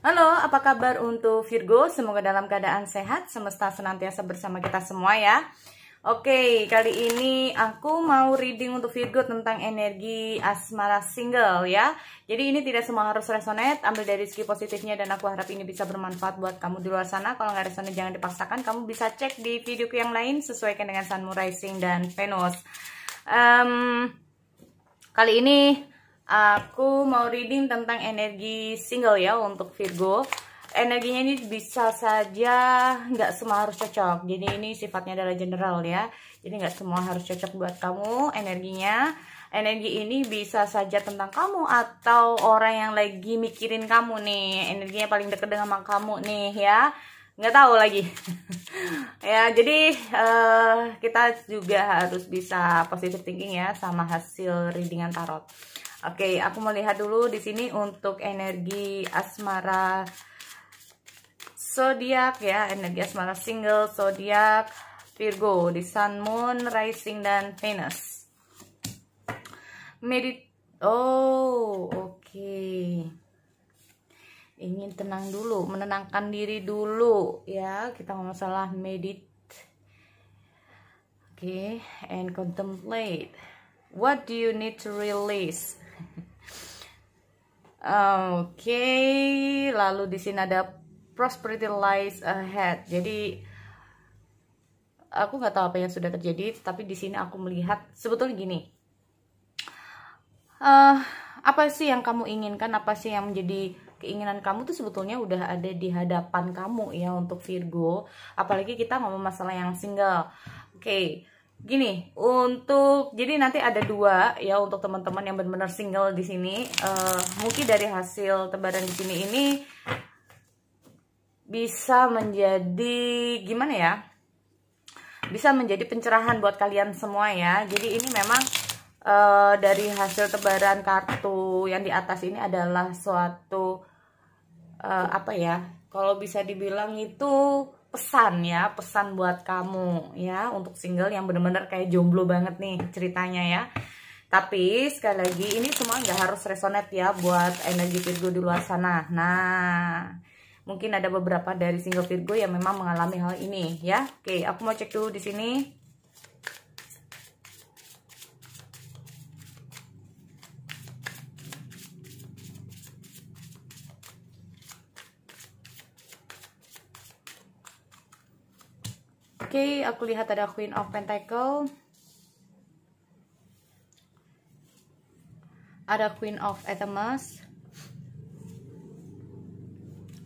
Halo, apa kabar untuk Virgo? Semoga dalam keadaan sehat, semesta senantiasa bersama kita semua ya. Oke, kali ini aku mau reading untuk Virgo tentang energi asmara single ya. Jadi ini tidak semua harus resonate, ambil dari segi positifnya dan aku harap ini bisa bermanfaat buat kamu di luar sana. Kalau nggak resonate jangan dipaksakan, kamu bisa cek di videoku yang lain sesuaikan dengan Sun, Moon, Rising, dan Venus. Kali ini aku mau reading tentang energi single ya untuk Virgo. Energinya ini bisa saja nggak semua harus cocok. Jadi ini sifatnya adalah general ya. Jadi nggak semua harus cocok buat kamu energinya. Energi ini bisa saja tentang kamu atau orang yang lagi mikirin kamu nih. Energinya paling deket dengan kamu nih ya. Nggak tahu lagi. Ya, jadi kita juga harus bisa positive thinking ya sama hasil readingan tarot. Oke, aku mau lihat dulu di sini untuk energi asmara zodiak ya, energi asmara single zodiak Virgo di Sun, Moon, Rising, dan Venus. Oke. Ingin tenang dulu, menenangkan diri dulu ya. Kita ngomong masalah Oke, and contemplate. What do you need to release? Oke, lalu di sini ada prosperity lies ahead. Jadi aku nggak tahu apa yang sudah terjadi, tapi di sini aku melihat sebetulnya gini. Apa sih yang kamu inginkan? Apa sih yang menjadi keinginan kamu tuh sebetulnya udah ada di hadapan kamu ya untuk Virgo. Apalagi kita ngomong masalah yang single. Oke. Gini, jadi nanti ada dua ya untuk teman-teman yang benar-benar single di sini. Mungkin dari hasil tebaran di sini ini bisa menjadi gimana ya? Bisa menjadi pencerahan buat kalian semua ya. Jadi ini memang dari hasil tebaran kartu yang di atas ini adalah suatu apa ya? Kalau bisa dibilang itu pesan ya, pesan buat kamu ya untuk single yang bener-bener kayak jomblo banget nih ceritanya ya. Tapi sekali lagi ini semua nggak harus resonate ya buat energi Virgo di luar sana. Nah, mungkin ada beberapa dari single Virgo yang memang mengalami hal ini ya. Oke, aku mau cek dulu di sini. Oke, aku lihat ada Queen of Pentacle, ada Queen of Athemas,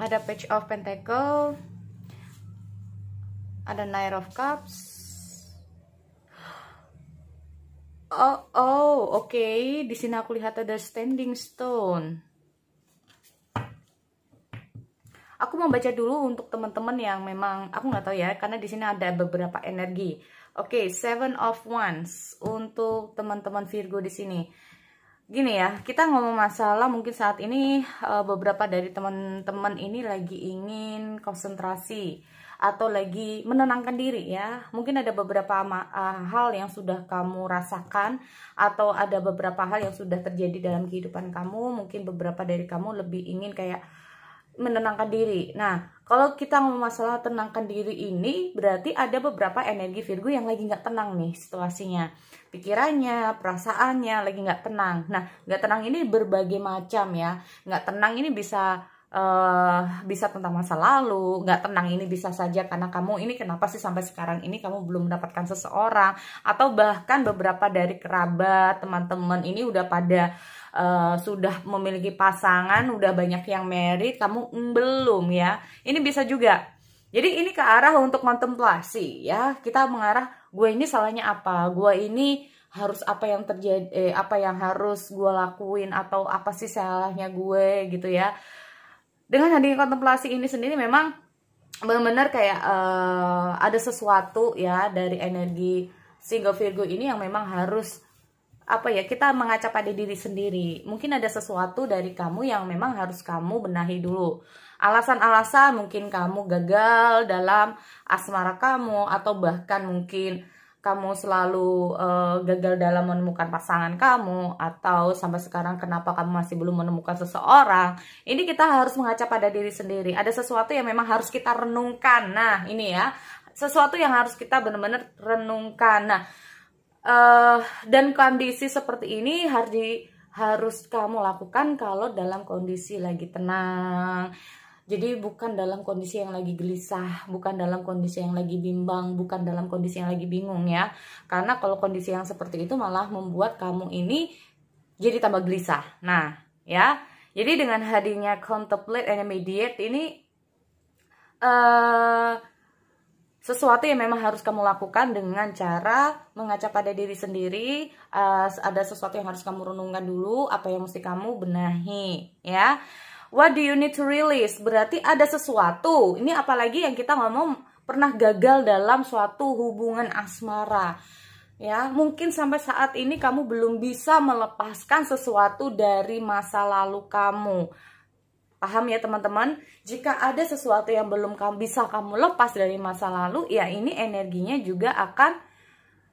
ada Page of Pentacle, ada Knight of Cups. Oke. Di sini aku lihat ada Standing Stone. Aku mau baca dulu untuk teman-teman yang memang aku nggak tahu ya, karena di sini ada beberapa energi. Oke, Seven of Wands untuk teman-teman Virgo di sini. Gini ya, kita ngomong masalah mungkin saat ini beberapa dari teman-teman ini lagi ingin konsentrasi atau lagi menenangkan diri ya. Mungkin ada beberapa hal yang sudah kamu rasakan atau ada beberapa hal yang sudah terjadi dalam kehidupan kamu. Mungkin beberapa dari kamu lebih ingin kayak menenangkan diri. Nah, kalau kita ngomong masalah tenangkan diri ini, berarti ada beberapa energi Virgo yang lagi nggak tenang nih situasinya. Pikirannya, perasaannya lagi nggak tenang. Nah, nggak tenang ini berbagai macam ya. Nggak tenang ini bisa tentang masa lalu. Nggak tenang ini bisa saja karena kamu ini kenapa sih sampai sekarang ini kamu belum mendapatkan seseorang. Atau bahkan beberapa dari kerabat, teman-teman ini udah pada sudah memiliki pasangan, udah banyak yang married, kamu belum ya. Ini bisa juga. Jadi ini ke arah untuk kontemplasi ya. Kita mengarah, gue ini salahnya apa? Gue ini harus apa yang terjadi, apa yang harus gue lakuin, atau apa sih salahnya gue gitu ya. Dengan hadirnya kontemplasi ini sendiri memang benar-benar kayak ada sesuatu ya dari energi single Virgo ini yang memang harus apa ya, kita mengaca pada diri sendiri. Mungkin ada sesuatu dari kamu yang memang harus kamu benahi dulu. Alasan-alasan mungkin kamu gagal dalam asmara kamu, atau bahkan mungkin kamu selalu gagal dalam menemukan pasangan kamu, atau sampai sekarang kenapa kamu masih belum menemukan seseorang, ini kita harus mengaca pada diri sendiri. Ada sesuatu yang memang harus kita renungkan. Nah ini ya, sesuatu yang harus kita benar-benar renungkan. Nah dan kondisi seperti ini harus kamu lakukan kalau dalam kondisi lagi tenang. Jadi bukan dalam kondisi yang lagi gelisah, bukan dalam kondisi yang lagi bimbang, bukan dalam kondisi yang lagi bingung ya. Karena kalau kondisi yang seperti itu malah membuat kamu ini jadi tambah gelisah. Nah ya, jadi dengan hadirnya contemplate and meditate ini sesuatu yang memang harus kamu lakukan dengan cara mengaca pada diri sendiri. Ada sesuatu yang harus kamu renungkan dulu, apa yang mesti kamu benahi ya. What do you need to release? Berarti ada sesuatu. Ini apalagi yang kita ngomong pernah gagal dalam suatu hubungan asmara. Ya, mungkin sampai saat ini kamu belum bisa melepaskan sesuatu dari masa lalu kamu. Paham ya teman-teman? Jika ada sesuatu yang belum bisa kamu lepas dari masa lalu, ya ini energinya juga akan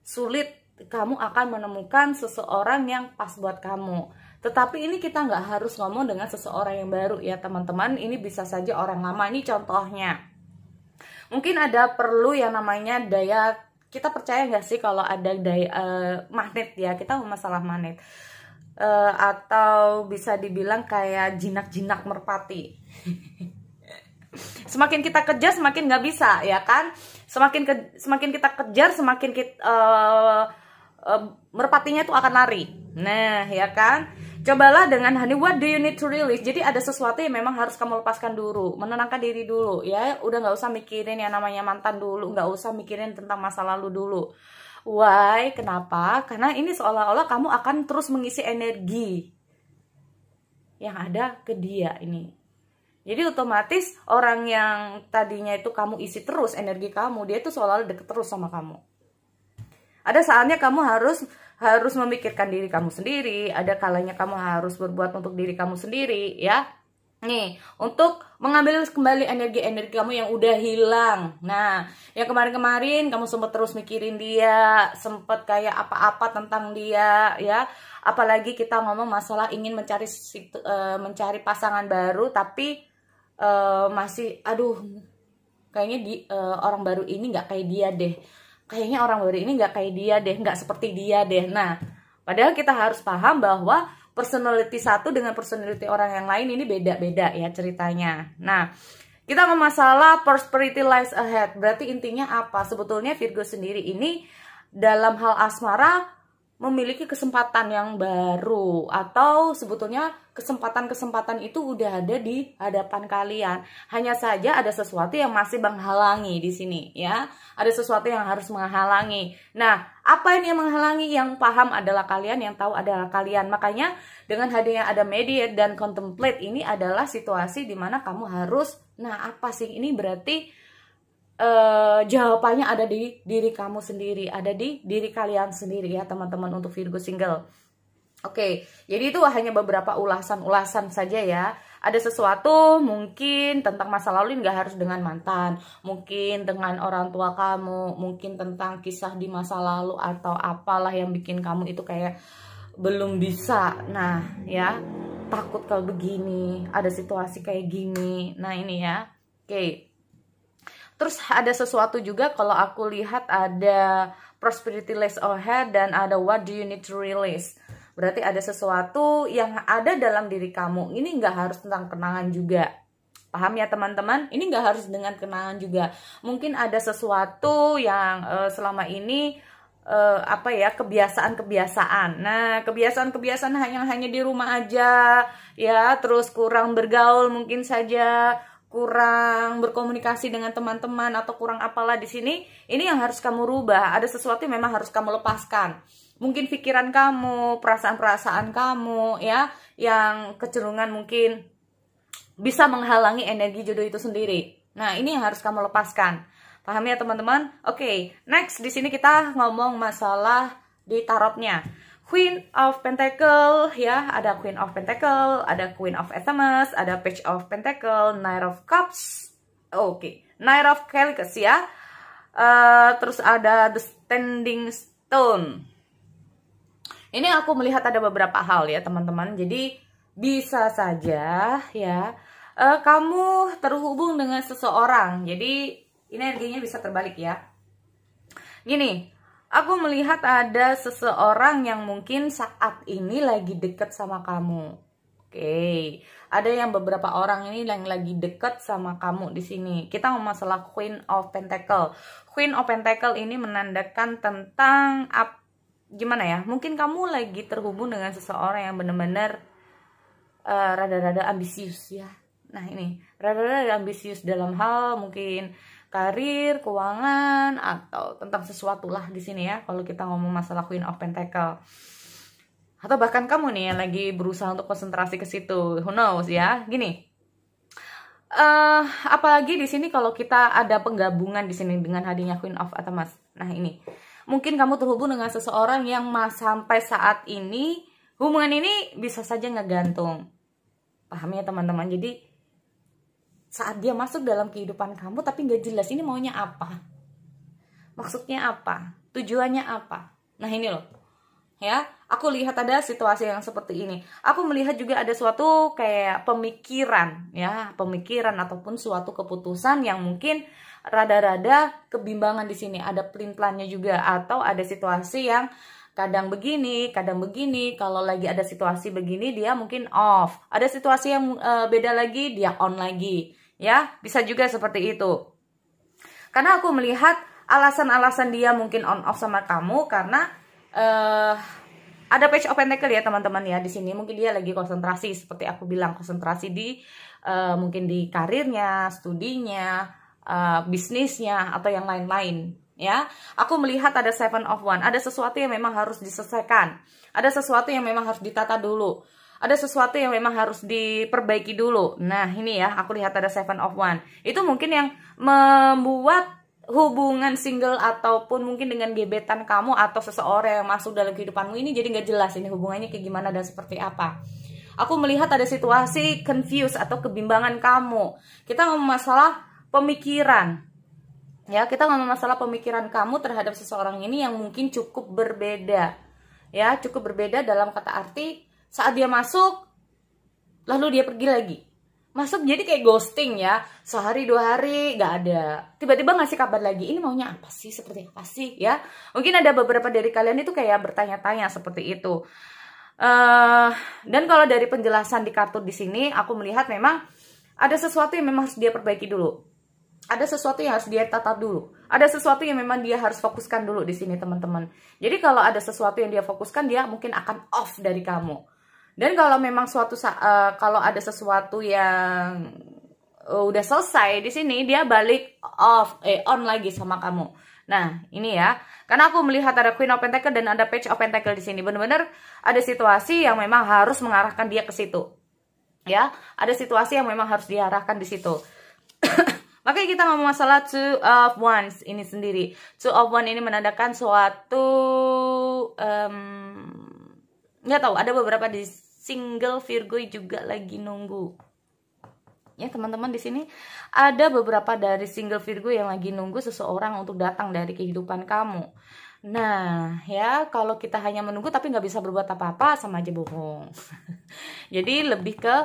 sulit. Kamu akan menemukan seseorang yang pas buat kamu. Tetapi ini kita nggak harus ngomong dengan seseorang yang baru ya teman-teman. Ini bisa saja orang lama. Ini contohnya. Mungkin ada perlu yang namanya daya. Kita percaya nggak sih kalau ada daya magnet ya. Kita masalah magnet. Atau bisa dibilang kayak jinak-jinak merpati. Semakin kita kejar semakin nggak bisa ya kan. Semakin kita kejar semakin merpatinya itu akan lari. Nah ya kan. Cobalah dengan honey, what do you need to release? Jadi ada sesuatu yang memang harus kamu lepaskan dulu, menenangkan diri dulu ya. Udah nggak usah mikirin yang namanya mantan dulu, nggak usah mikirin tentang masa lalu dulu. Why? Kenapa? Karena ini seolah-olah kamu akan terus mengisi energi yang ada ke dia ini. Jadi otomatis orang yang tadinya itu kamu isi terus energi kamu, dia itu seolah-olah deket terus sama kamu. Ada saatnya kamu harus memikirkan diri kamu sendiri. Ada kalanya kamu harus berbuat untuk diri kamu sendiri ya. Nih, untuk mengambil kembali energi-energi kamu yang udah hilang. Nah, yang kemarin-kemarin kamu sempat terus mikirin dia, sempat kayak apa-apa tentang dia ya. Apalagi kita ngomong masalah ingin mencari pasangan baru, tapi masih aduh kayaknya orang baru ini nggak kayak dia deh. Kayaknya orang baru ini nggak kayak dia deh, nggak seperti dia deh. Nah, padahal kita harus paham bahwa personality satu dengan personality orang yang lain ini beda-beda ya ceritanya. Nah, kita ngomong masalah prosperity lies ahead. Berarti intinya apa? Sebetulnya Virgo sendiri ini dalam hal asmara memiliki kesempatan yang baru, atau sebetulnya kesempatan-kesempatan itu udah ada di hadapan kalian. Hanya saja ada sesuatu yang masih menghalangi di sini ya. Ada sesuatu yang harus menghalangi. Nah, apa ini yang menghalangi? Yang paham adalah kalian, yang tahu adalah kalian. Makanya dengan hadirnya ada mediate dan contemplate ini adalah situasi dimana kamu harus, nah apa sih ini? Berarti jawabannya ada di diri kamu sendiri, ada di diri kalian sendiri ya teman-teman untuk Virgo single. Oke, jadi itu hanya beberapa ulasan saja ya. Ada sesuatu mungkin tentang masa lalu, nggak harus dengan mantan, mungkin dengan orang tua kamu, mungkin tentang kisah di masa lalu atau apalah yang bikin kamu itu kayak belum bisa. Nah ya, takut kalau begini, ada situasi kayak gini. Nah ini ya, oke. Terus ada sesuatu juga kalau aku lihat ada prosperity lies ahead dan ada what do you need to release. Berarti ada sesuatu yang ada dalam diri kamu. Ini nggak harus tentang kenangan juga. Paham ya teman-teman? Ini nggak harus dengan kenangan juga. Mungkin ada sesuatu yang selama ini kebiasaan-kebiasaan. Nah, kebiasaan-kebiasaan yang hanya di rumah aja ya, terus kurang bergaul mungkin saja, kurang berkomunikasi dengan teman-teman atau kurang apalah di sini. Ini yang harus kamu rubah. Ada sesuatu yang memang harus kamu lepaskan. Mungkin pikiran kamu, perasaan-perasaan kamu ya, yang kecenderungan mungkin bisa menghalangi energi jodoh itu sendiri. Nah, ini yang harus kamu lepaskan. Paham ya teman-teman? Oke, next di sini kita ngomong masalah di tarotnya. Queen of Pentacle ya, ada Queen of Pentacle, ada Queen of SMS, ada Page of Pentacle, Knight of Cups, Knight of Calicus ya. Terus ada The standing stone. Ini aku melihat ada beberapa hal ya teman-teman. Jadi bisa saja ya kamu terhubung dengan seseorang. Jadi ini energinya bisa terbalik ya. Gini, aku melihat ada seseorang yang mungkin saat ini lagi deket sama kamu. Oke, ada yang beberapa orang ini yang lagi deket sama kamu di sini. Kita ngomong masalah Queen of Pentacle. Queen of Pentacle ini menandakan tentang gimana ya? Mungkin kamu lagi terhubung dengan seseorang yang benar-benar rada-rada ambisius ya. Nah ini, rada-rada ambisius dalam hal mungkin karir, keuangan, atau tentang sesuatu lah di sini ya. Kalau kita ngomong masalah Queen of Pentacle. Atau bahkan kamu nih yang lagi berusaha untuk konsentrasi ke situ, who knows ya. Gini, apalagi di sini kalau kita ada penggabungan di sini dengan hadirnya Queen of Atamas. Nah ini, mungkin kamu terhubung dengan seseorang yang sampai saat ini hubungan ini bisa saja ngegantung. Paham ya teman-teman? Jadi saat dia masuk dalam kehidupan kamu tapi nggak jelas ini maunya apa, maksudnya apa, tujuannya apa. Nah ini loh ya, aku lihat ada situasi yang seperti ini. Aku melihat juga ada suatu kayak pemikiran ya, pemikiran ataupun suatu keputusan yang mungkin rada-rada kebimbangan di sini. Ada pelin-pelannya juga, atau ada situasi yang kadang begini, kadang begini. Kalau lagi ada situasi begini dia mungkin off. Ada situasi yang beda lagi dia on lagi. Ya, bisa juga seperti itu. Karena aku melihat alasan-alasan dia mungkin on off sama kamu karena ada Page of Pentacle ya teman-teman ya. Di sini mungkin dia lagi konsentrasi, seperti aku bilang, konsentrasi di mungkin di karirnya, studinya, bisnisnya, atau yang lain-lain ya. Aku melihat ada Seven of Wands, ada sesuatu yang memang harus diselesaikan, ada sesuatu yang memang harus ditata dulu, ada sesuatu yang memang harus diperbaiki dulu. Nah ini ya, aku lihat ada Seven of Wands. Itu mungkin yang membuat hubungan single ataupun mungkin dengan gebetan kamu atau seseorang yang masuk dalam kehidupanmu ini jadi nggak jelas ini hubungannya kayak gimana dan seperti apa. Aku melihat ada situasi confused atau kebimbangan kamu. Kita ngomong masalah pemikiran ya, kita ngomong masalah pemikiran kamu terhadap seseorang ini yang mungkin cukup berbeda ya, cukup berbeda dalam kata arti saat dia masuk lalu dia pergi lagi. Masuk jadi kayak ghosting ya, sehari 2 hari gak ada, tiba-tiba ngasih kabar lagi, ini maunya apa sih, seperti apa sih ya. Mungkin ada beberapa dari kalian itu kayak bertanya-tanya seperti itu. Dan kalau dari penjelasan di kartu di sini aku melihat memang ada sesuatu yang memang harus dia perbaiki dulu, ada sesuatu yang harus dia tata dulu, ada sesuatu yang memang dia harus fokuskan dulu di sini teman-teman. Jadi kalau ada sesuatu yang dia fokuskan, dia mungkin akan off dari kamu. Dan kalau memang kalau ada sesuatu yang udah selesai di sini, dia balik on lagi sama kamu. Nah, ini ya. Karena aku melihat ada Queen of Pentacle dan ada Page of Pentacle di sini. Benar-benar ada situasi yang memang harus mengarahkan dia ke situ. Ya, ada situasi yang memang harus diarahkan di situ. Makanya kita ngomong masalah Two of Wands ini sendiri. Two of Wands ini menandakan suatu nggak tahu, ada beberapa di single Virgo juga lagi nunggu ya teman-teman. Di sini ada beberapa dari single Virgo yang lagi nunggu seseorang untuk datang dari kehidupan kamu. Nah ya, kalau kita hanya menunggu tapi nggak bisa berbuat apa-apa, sama aja bohong. Jadi lebih ke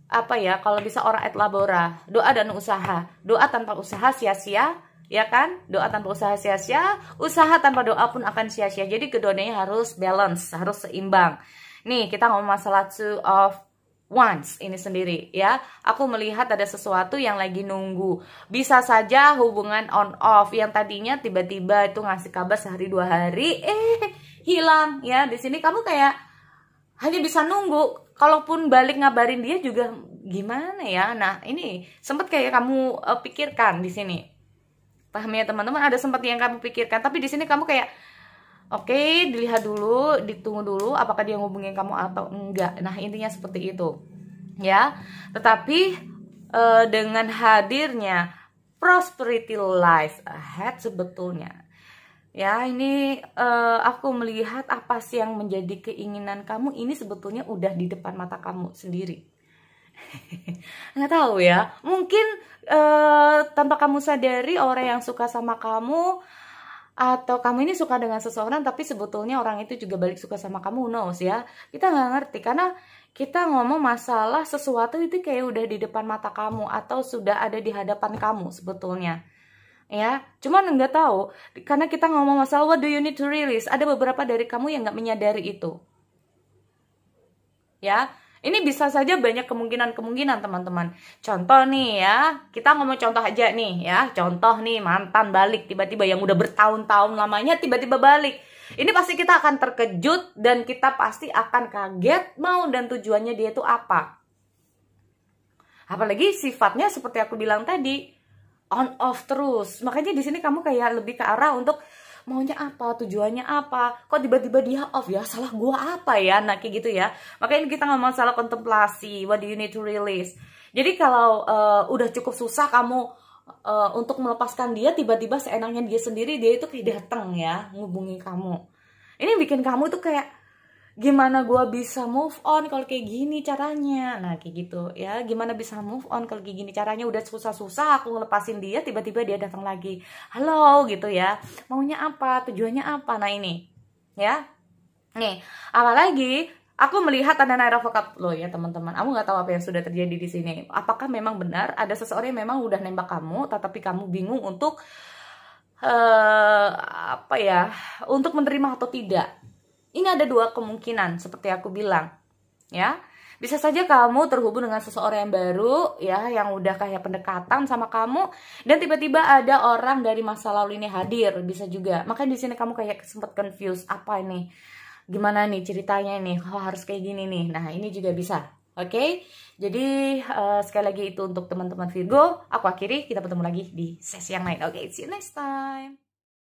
apa ya, kalau bisa ora et labora, doa dan usaha. Doa tanpa usaha sia-sia, ya kan? Doa tanpa usaha sia-sia, usaha tanpa doa pun akan sia-sia. Jadi keduanya harus balance, harus seimbang. Nih, kita ngomong masalah Two of Wands ini sendiri ya. Aku melihat ada sesuatu yang lagi nunggu. Bisa saja hubungan on off yang tadinya tiba-tiba itu ngasih kabar sehari 2 hari, hilang ya. Di sini kamu kayak hanya bisa nunggu. Kalaupun balik ngabarin dia juga gimana ya. Nah, ini sempat kayak kamu pikirkan di sini. Paham ya teman-teman? Ada sempat yang kamu pikirkan, tapi di sini kamu kayak oke, dilihat dulu, ditunggu dulu apakah dia ngubungin kamu atau enggak. Nah, intinya seperti itu. Ya. Tetapi dengan hadirnya prosperity lies ahead sebetulnya. Ya, ini aku melihat apa sih yang menjadi keinginan kamu ini sebetulnya udah di depan mata kamu sendiri. Nggak tahu ya. Mungkin tanpa kamu sadari orang yang suka sama kamu Atau kamu ini suka dengan seseorang tapi sebetulnya orang itu juga balik suka sama kamu, knows ya. Kita nggak ngerti karena kita ngomong masalah sesuatu itu kayak udah di depan mata kamu atau sudah ada di hadapan kamu sebetulnya. Ya, cuman nggak tahu karena kita ngomong masalah what do you need to release. Ada beberapa dari kamu yang nggak menyadari itu. Ya, ini bisa saja banyak kemungkinan teman-teman. Contoh nih ya, kita ngomong contoh aja nih ya. Contoh nih mantan balik tiba-tiba yang udah bertahun-tahun lamanya tiba-tiba balik. Ini pasti kita akan terkejut dan kita pasti akan kaget mau dan tujuannya dia itu apa. Apalagi sifatnya seperti aku bilang tadi, on off terus. Makanya di sini kamu kayak lebih ke arah untuk maunya apa, tujuannya apa, kok tiba-tiba dia off ya, salah gua apa ya, nah kayak gitu ya. Makanya kita ngomong masalah kontemplasi, what do you need to release. Jadi kalau udah cukup susah kamu untuk melepaskan dia, tiba-tiba seenaknya dia sendiri, dia itu kayak datang ya, ngubungi kamu. Ini bikin kamu tuh kayak, gimana gua bisa move on kalau kayak gini caranya. Nah kayak gitu ya, gimana bisa move on kalau kayak gini caranya. Udah susah-susah aku ngelepasin dia, tiba-tiba dia datang lagi, halo gitu ya, maunya apa, tujuannya apa. Nah ini ya, nih apalagi aku melihat ada Nine of Cups loh ya teman-teman. Aku nggak tahu apa yang sudah terjadi di sini. Apakah memang benar ada seseorang yang memang udah nembak kamu tetapi kamu bingung untuk apa ya, untuk menerima atau tidak. Ini ada dua kemungkinan seperti aku bilang ya. Bisa saja kamu terhubung dengan seseorang yang baru ya, yang udah kayak pendekatan sama kamu dan tiba-tiba ada orang dari masa lalu ini hadir, bisa juga. Makanya di sini kamu kayak sempat confused, apa ini? Gimana nih ceritanya nih? Oh, harus kayak gini nih. Nah, ini juga bisa. Oke. Jadi sekali lagi itu untuk teman-teman Virgo. Aku akhiri, kita bertemu lagi di sesi yang lain. Oke, see you next time.